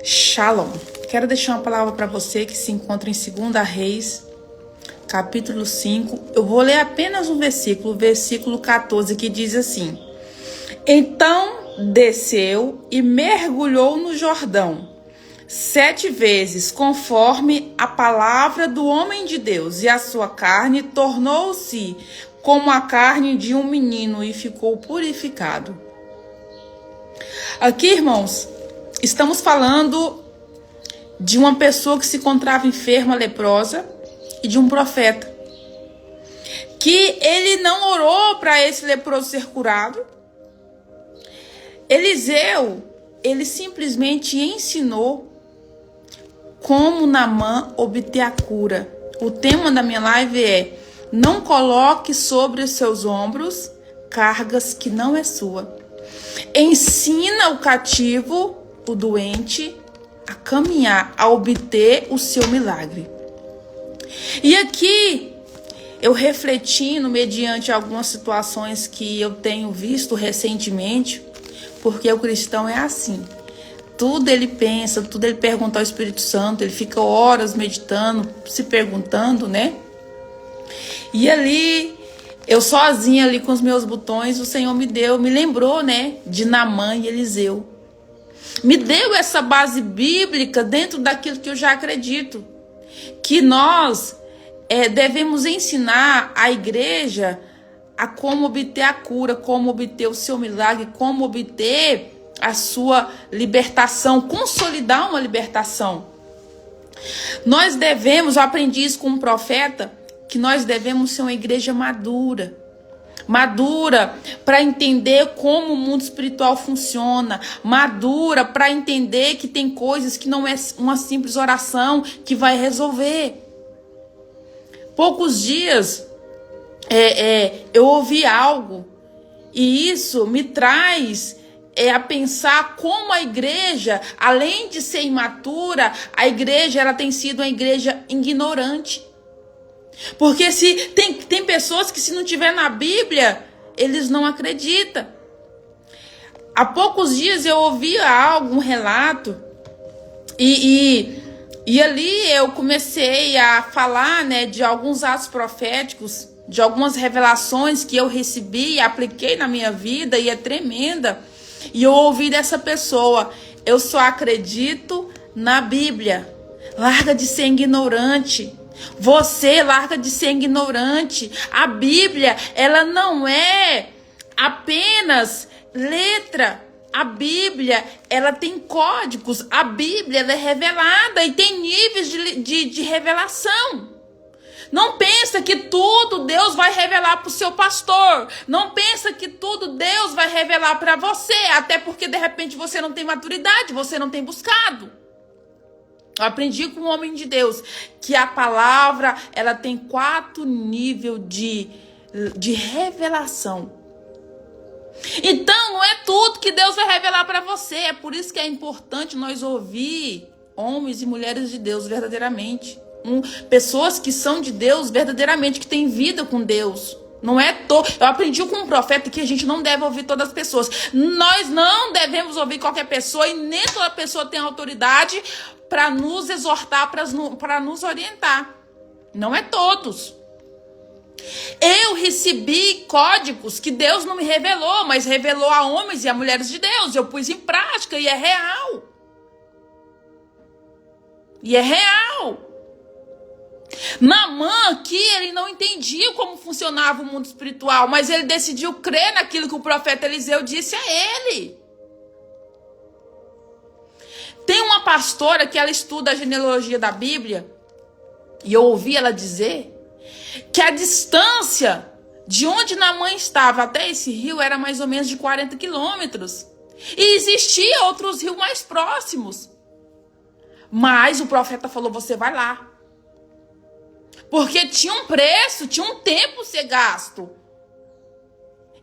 Shalom. Quero deixar uma palavra para você que se encontra em 2 Reis, capítulo 5. Eu vou ler apenas um versículo, versículo 14, que diz assim: Então desceu e mergulhou no Jordão 7 vezes, conforme a palavra do homem de Deus, e a sua carne tornou-se como a carne de um menino e ficou purificado. Aqui, irmãos, estamos falando de uma pessoa que se encontrava enferma, leprosa, e de um profeta. Que ele não orou para esse leproso ser curado. Eliseu, ele simplesmente ensinou como Naamã obter a cura. O tema da minha live é: não coloque sobre os seus ombros cargas que não é sua. Ensina o cativo, o doente, a caminhar, a obter o seu milagre. E aqui, eu refletindo mediante algumas situações que eu tenho visto recentemente, porque o cristão é assim. Tudo ele pensa, tudo ele pergunta ao Espírito Santo, ele fica horas meditando, se perguntando, né? E ali, eu sozinha ali com os meus botões, o Senhor me lembrou, né, de Naamã e Eliseu. Me deu essa base bíblica dentro daquilo que eu já acredito. Que nós devemos ensinar a igreja a como obter a cura, como obter o seu milagre, como obter a sua libertação, consolidar uma libertação. Nós devemos, eu aprendi isso com um profeta, que nós devemos ser uma igreja madura. Madura para entender como o mundo espiritual funciona. Madura para entender que tem coisas que não é uma simples oração que vai resolver. Poucos dias eu ouvi algo e isso me traz a pensar como a igreja, além de ser imatura, a igreja ela tem sido uma igreja ignorante. Porque se tem pessoas que, se não tiver na Bíblia, eles não acreditam. Há poucos dias eu ouvi um relato e ali eu comecei a falar, né, de alguns atos proféticos, de algumas revelações que eu recebi e apliquei na minha vida, e é tremenda. E eu ouvi dessa pessoa: eu só acredito na Bíblia. Larga de ser ignorante. Você larga de ser ignorante. A Bíblia, ela não é apenas letra. A Bíblia, ela tem códigos. A Bíblia, ela é revelada e tem níveis de revelação. Não pensa que tudo Deus vai revelar para o seu pastor. Não pensa que tudo Deus vai revelar para você. Até porque, de repente, você não tem maturidade, você não tem buscado. Eu aprendi com um homem de Deus que a palavra, ela tem 4 níveis de revelação. Então, não é tudo que Deus vai revelar para você. É por isso que é importante nós ouvir homens e mulheres de Deus verdadeiramente. Pessoas que são de Deus verdadeiramente, que têm vida com Deus. Não é Eu aprendi com um profeta que a gente não deve ouvir todas as pessoas. Nós não devemos ouvir qualquer pessoa, e nem toda pessoa tem autoridade para nos exortar, para nos orientar. Não é todos. Eu recebi códigos que Deus não me revelou, mas revelou a homens e a mulheres de Deus. Eu pus em prática e é real. E é real. Naamã aqui, ele não entendia como funcionava o mundo espiritual, mas ele decidiu crer naquilo que o profeta Eliseu disse a ele. Tem uma pastora que ela estuda a genealogia da Bíblia, e eu ouvi ela dizer que a distância de onde Naamã estava até esse rio era mais ou menos de 40 quilômetros. E existia outros rios mais próximos. Mas o profeta falou: você vai lá. Porque tinha um preço, tinha um tempo a ser gasto.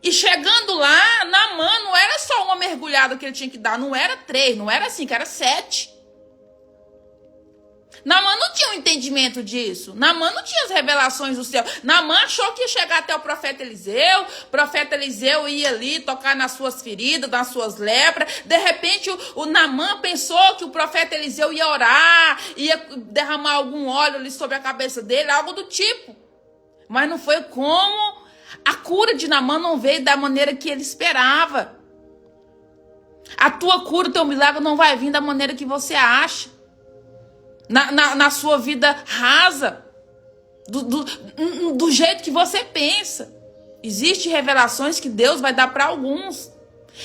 E chegando lá, Naamã não era só uma mergulhada que ele tinha que dar. Não era 3, não era 5, era 7. Naamã não tinha um entendimento disso. Naamã não tinha as revelações do céu. Naamã achou que ia chegar até o profeta Eliseu. O profeta Eliseu ia ali tocar nas suas feridas, nas suas lepras. De repente, o Naamã pensou que o profeta Eliseu ia orar, ia derramar algum óleo ali sobre a cabeça dele, algo do tipo. Mas não foi como. A cura de Naamã não veio da maneira que ele esperava. A tua cura, o teu milagre não vai vir da maneira que você acha. Na sua vida rasa, do jeito que você pensa. Existem revelações que Deus vai dar para alguns.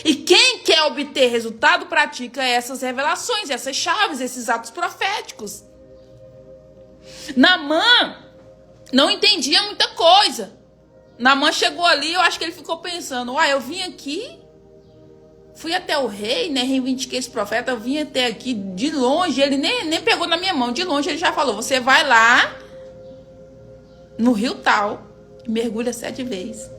E quem quer obter resultado, pratica essas revelações, essas chaves, esses atos proféticos. Naamã não entendia muita coisa. Naamã chegou ali, eu acho que ele ficou pensando, eu vim aqui, fui até o rei, né, reivindiquei esse profeta, eu vim até aqui de longe, ele nem pegou na minha mão, de longe ele já falou, você vai lá no rio tal e mergulha 7 vezes.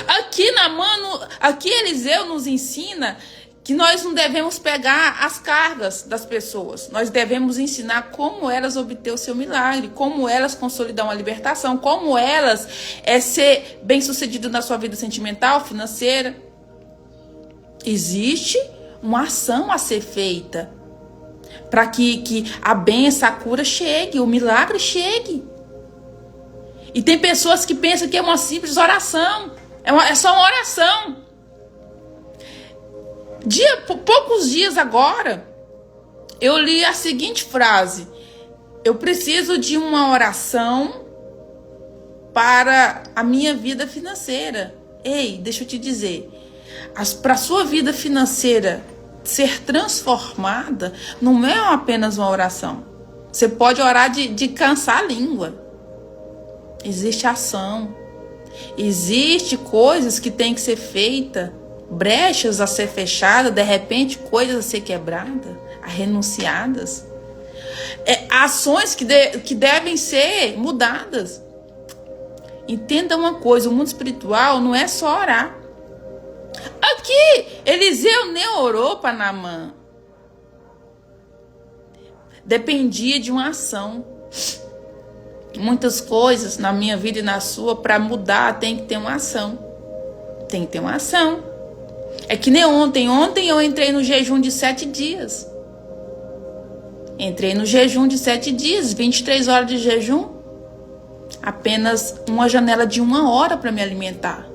Aqui Eliseu nos ensina que nós não devemos pegar as cargas das pessoas, nós devemos ensinar como elas obter o seu milagre, como elas consolidar uma libertação, como elas ser bem-sucedidas na sua vida sentimental, financeira. Existe uma ação a ser feita para que a bênção, a cura chegue, o milagre chegue. E tem pessoas que pensam que é uma simples oração. É só uma oração. Poucos dias agora, eu li a seguinte frase. Eu preciso de uma oração para a minha vida financeira. Ei, deixa eu te dizer. Para a sua vida financeira ser transformada, não é apenas uma oração. Você pode orar de cansar a língua. Existe ação. Existe coisas que tem que ser feita, brechas a ser fechadas, de repente coisas a ser quebradas, a renunciadas. Ações que devem ser mudadas. Entenda uma coisa, o mundo espiritual não é só orar. Aqui, Eliseu nem orou para Naamã. Dependia de uma ação. Muitas coisas na minha vida e na sua, para mudar, tem que ter uma ação. Tem que ter uma ação. É que nem ontem. Ontem eu entrei no jejum de 7 dias. Entrei no jejum de 7 dias, 23 horas de jejum. Apenas uma janela de 1 hora para me alimentar.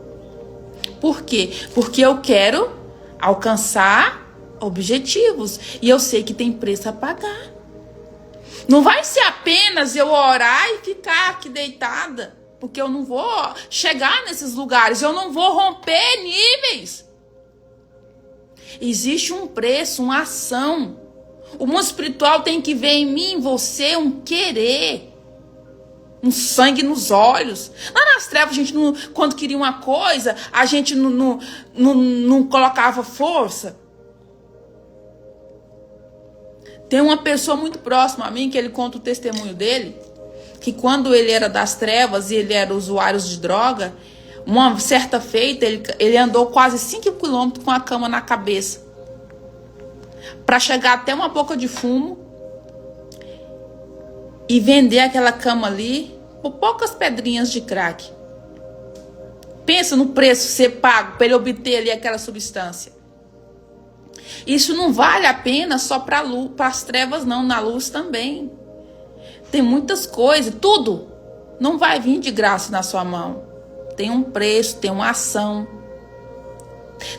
Por quê? Porque eu quero alcançar objetivos. E eu sei que tem preço a pagar. Não vai ser apenas eu orar e ficar aqui deitada. Porque eu não vou chegar nesses lugares. Eu não vou romper níveis. Existe um preço, uma ação. O mundo espiritual tem que ver em mim, em você, um querer. Um sangue nos olhos. Lá nas trevas, a gente não, quando queria uma coisa, a gente não colocava força. Tem uma pessoa muito próxima a mim, que ele conta o testemunho dele, que quando ele era das trevas e ele era usuário de droga, uma certa feita, ele andou quase 5 quilômetros com a cama na cabeça, para chegar até uma boca de fumo e vender aquela cama ali por poucas pedrinhas de crack. Pensa no preço ser pago para ele obter ali aquela substância. Isso não vale a pena só para as trevas, não. Na luz também. Tem muitas coisas. Tudo não vai vir de graça na sua mão. Tem um preço, tem uma ação.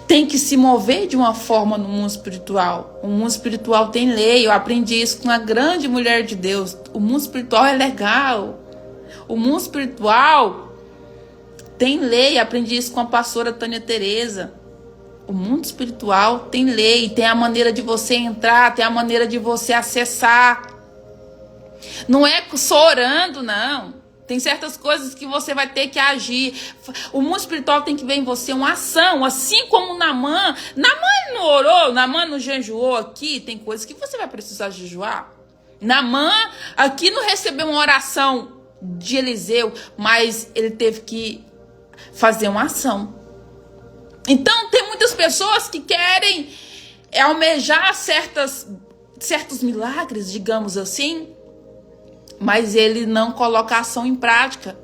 Tem que se mover de uma forma no mundo espiritual. O mundo espiritual tem lei. Eu aprendi isso com uma grande mulher de Deus. O mundo espiritual é legal. O mundo espiritual tem lei. Eu aprendi isso com a pastora Tânia Tereza. O mundo espiritual tem lei. Tem a maneira de você entrar. Tem a maneira de você acessar. Não é só orando, não. Tem certas coisas que você vai ter que agir. O mundo espiritual tem que ver em você uma ação. Assim como Naamã. Naamã não orou, Naamã não jejuou aqui. Tem coisas que você vai precisar jejuar. Naamã aqui não recebeu uma oração de Eliseu, mas ele teve que fazer uma ação. Então tem muitas pessoas que querem almejar certas certos milagres, digamos assim, mas ele não coloca a ação em prática.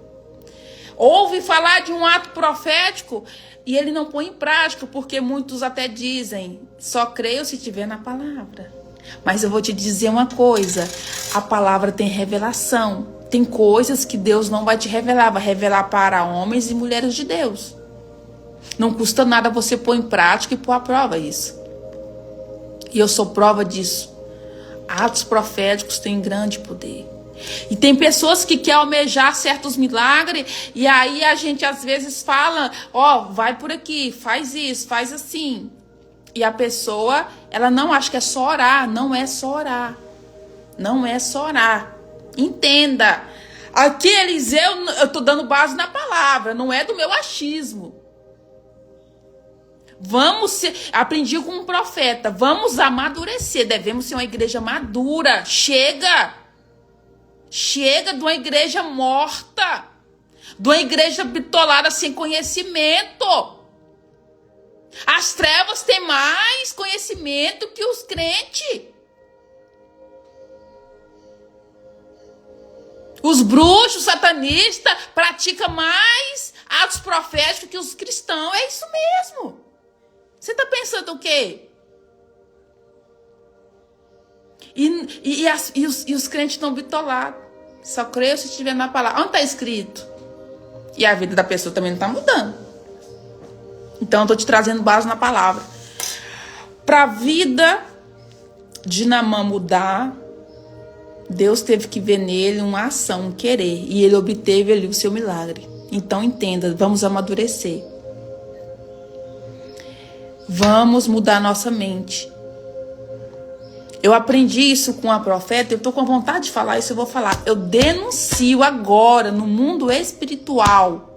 Ouve falar de um ato profético e ele não põe em prática, porque muitos até dizem, só creio se tiver na palavra. Mas eu vou te dizer uma coisa, a palavra tem revelação. Tem coisas que Deus não vai te revelar, vai revelar para homens e mulheres de Deus. Não custa nada você pôr em prática e pôr à prova isso. E eu sou prova disso. Atos proféticos têm grande poder. E tem pessoas que querem almejar certos milagres, e aí a gente às vezes fala, ó, vai por aqui, faz isso, faz assim. E a pessoa, ela não acha que é só orar, não é só orar. Não é só orar. Entenda. Aqui, Eliseu, eu tô dando base na palavra, não é do meu achismo. Aprendi com um profeta, vamos amadurecer, devemos ser uma igreja madura. Chega de uma igreja morta, de uma igreja bitolada sem conhecimento. As trevas têm mais conhecimento que os crentes. Os bruxos, satanistas, praticam mais atos proféticos que os cristãos. É isso mesmo. Você está pensando o quê? E os crentes estão bitolados. Só creio se estiver na palavra. Onde está escrito? E a vida da pessoa também não está mudando. Então eu estou te trazendo base na palavra. Para a vida de Naamã mudar, Deus teve que ver nele uma ação, um querer. E ele obteve ali o seu milagre. Então entenda, vamos amadurecer. Vamos mudar nossa mente. Eu aprendi isso com a profeta, eu estou com vontade de falar isso, eu vou falar. Eu denuncio agora, no mundo espiritual,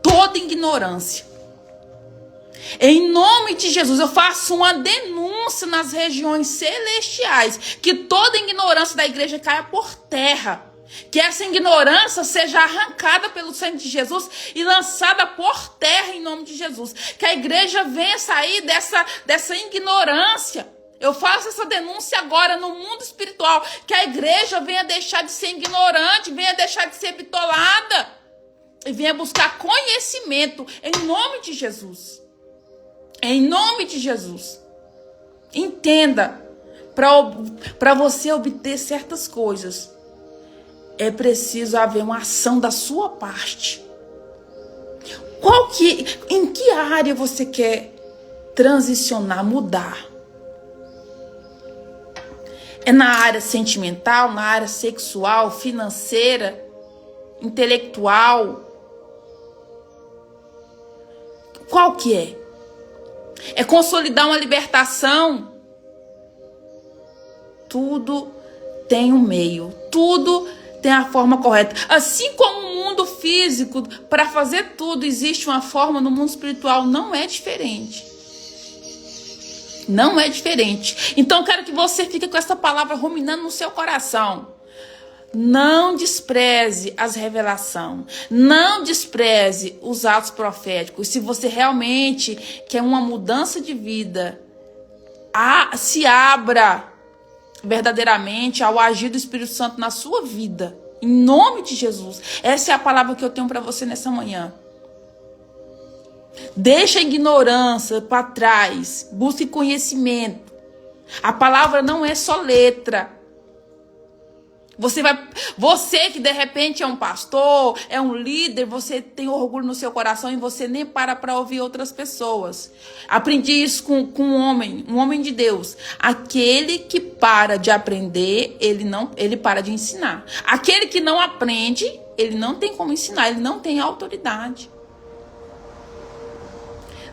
toda ignorância. Em nome de Jesus, eu faço uma denúncia nas regiões celestiais, que toda ignorância da igreja caia por terra. Que essa ignorância seja arrancada pelo sangue de Jesus e lançada por terra em nome de Jesus. Que a igreja venha sair dessa ignorância. Eu faço essa denúncia agora no mundo espiritual. Que a igreja venha deixar de ser ignorante, venha deixar de ser bitolada. E venha buscar conhecimento em nome de Jesus. Em nome de Jesus. Entenda, para você obter certas coisas, é preciso haver uma ação da sua parte. Em que área você quer transicionar, mudar? É na área sentimental, na área sexual, financeira, intelectual? Qual que é? É consolidar uma libertação? Tudo tem um meio, tudo tem a forma correta. Assim como o mundo físico, para fazer tudo, existe uma forma, no mundo espiritual não é diferente. Não é diferente. Então eu quero que você fique com essa palavra ruminando no seu coração. Não despreze as revelações. Não despreze os atos proféticos. Se você realmente quer uma mudança de vida, se abra verdadeiramente ao agir do Espírito Santo na sua vida. Em nome de Jesus. Essa é a palavra que eu tenho para você nessa manhã. Deixa a ignorância para trás. Busque conhecimento. A palavra não é só letra. Você que de repente é um pastor, é um líder, você tem orgulho no seu coração e você nem para ouvir outras pessoas. Aprendi isso com um homem de Deus. Aquele que para de aprender, ele para de ensinar. Aquele que não aprende, ele não tem como ensinar, ele não tem autoridade.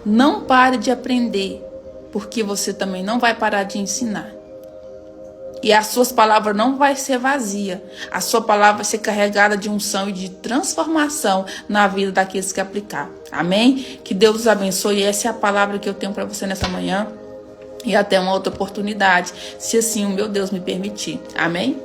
Não pare de aprender, porque você também não vai parar de ensinar. E as suas palavras não vai ser vazia. A sua palavra vai ser carregada de unção e de transformação na vida daqueles que aplicar. Amém? Que Deus os abençoe. Essa é a palavra que eu tenho para você nessa manhã. E até uma outra oportunidade, se assim o meu Deus me permitir. Amém?